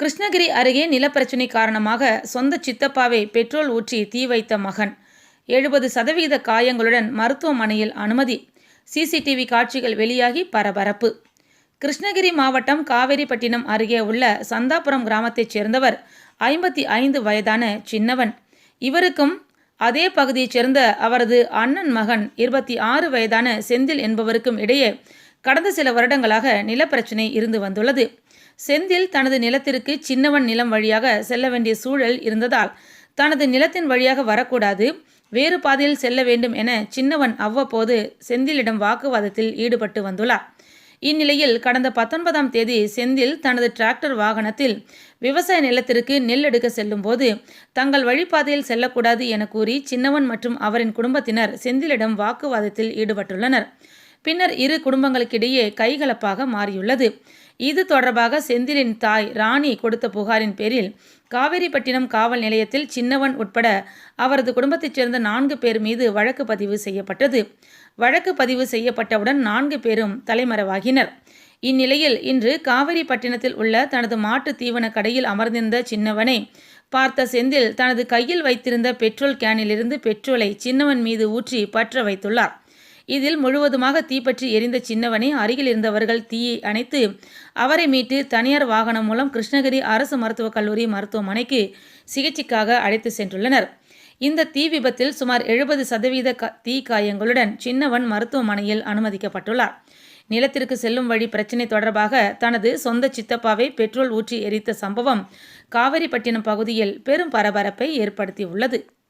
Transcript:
கிருஷ்ணகிரி அருகே நிலப்பிரச்சினை காரணமாக சொந்த சித்தப்பாவை பெட்ரோல் ஊற்றி தீ வைத்த மகன் 70% காயங்களுடன் மருத்துவமனையில் அனுமதி. சிசிடிவி காட்சிகள் வெளியாகி பரபரப்பு. கிருஷ்ணகிரி மாவட்டம் காவேரிப்பட்டினம் அருகே உள்ள சந்தாபுரம் கிராமத்தைச் சேர்ந்தவர் 55 வயதான சின்னவன். இவருக்கும் அதே பகுதியைச் சேர்ந்த அவரது அண்ணன் மகன் 26 வயதான செந்தில் என்பவருக்கும் இடையே கடந்த சில வருடங்களாக நிலப்பிரச்சினை இருந்து வந்துள்ளது. செந்தில் தனது நிலத்திற்கு சின்னவன் நிலம் வழியாக செல்ல வேண்டிய சூழல் இருந்ததால் தனது நிலத்தின் வழியாக வரக்கூடாது, வேறு பாதையில் செல்ல வேண்டும் என சின்னவன் அவ்வப்போது செந்திலிடம் வாக்குவாதத்தில் ஈடுபட்டு வந்துள்ளார். இந்நிலையில் கடந்த 19ஆம் தேதி செந்தில் தனது டிராக்டர் வாகனத்தில் விவசாய நிலத்திற்கு நெல் எடுக்க செல்லும் போது தங்கள் வழிபாதையில் செல்லக்கூடாது என கூறி சின்னவன் மற்றும் அவரின் குடும்பத்தினர் செந்திலிடம் வாக்குவாதத்தில் ஈடுபட்டுள்ளனர். பின்னர் இரு குடும்பங்களுக்கிடையே கைகலப்பாக மாறியுள்ளது. இது தொடர்பாக செந்திலின் தாய் ராணி கொடுத்த புகாரின் பேரில் காவேரிப்பட்டினம் காவல் நிலையத்தில் சின்னவன் உட்பட அவரது குடும்பத்தைச் சேர்ந்த 4 பேர் மீது வழக்கு பதிவு செய்யப்பட்டது. வழக்கு பதிவு செய்யப்பட்டவுடன் 4 பேரும் தலைமறைவாகினர். இந்நிலையில் இன்று காவேரிப்பட்டினத்தில் உள்ள தனது மாட்டு தீவன கடையில் அமர்ந்திருந்த சின்னவனை பார்த்த செந்தில் தனது கையில் வைத்திருந்த பெட்ரோல் கேனிலிருந்து பெட்ரோலை சின்னவன் மீது ஊற்றி பற்ற வைத்துள்ளார். இதில் முழுவதுமாக தீப்பற்றி எரிந்த சின்னவனை அருகில் இருந்தவர்கள் தீயை அணைத்து அவரை மீட்டு தனியார் வாகனம் மூலம் கிருஷ்ணகிரி அரசு மருத்துவக் கல்லூரி மருத்துவமனைக்கு சிகிச்சைக்காக அழைத்து சென்றுள்ளனர். இந்த தீ விபத்தில் சுமார் 70% தீ காயங்களுடன் சின்னவன் மருத்துவமனையில் அனுமதிக்கப்பட்டுள்ளார். நிலத்திற்கு செல்லும் வழி பிரச்சினை தொடர்பாக தனது சொந்த சித்தப்பாவை பெட்ரோல் ஊற்றி எரித்த சம்பவம் காவேரிப்பட்டினம் பகுதியில் பெரும் பரபரப்பை ஏற்படுத்தியுள்ளது.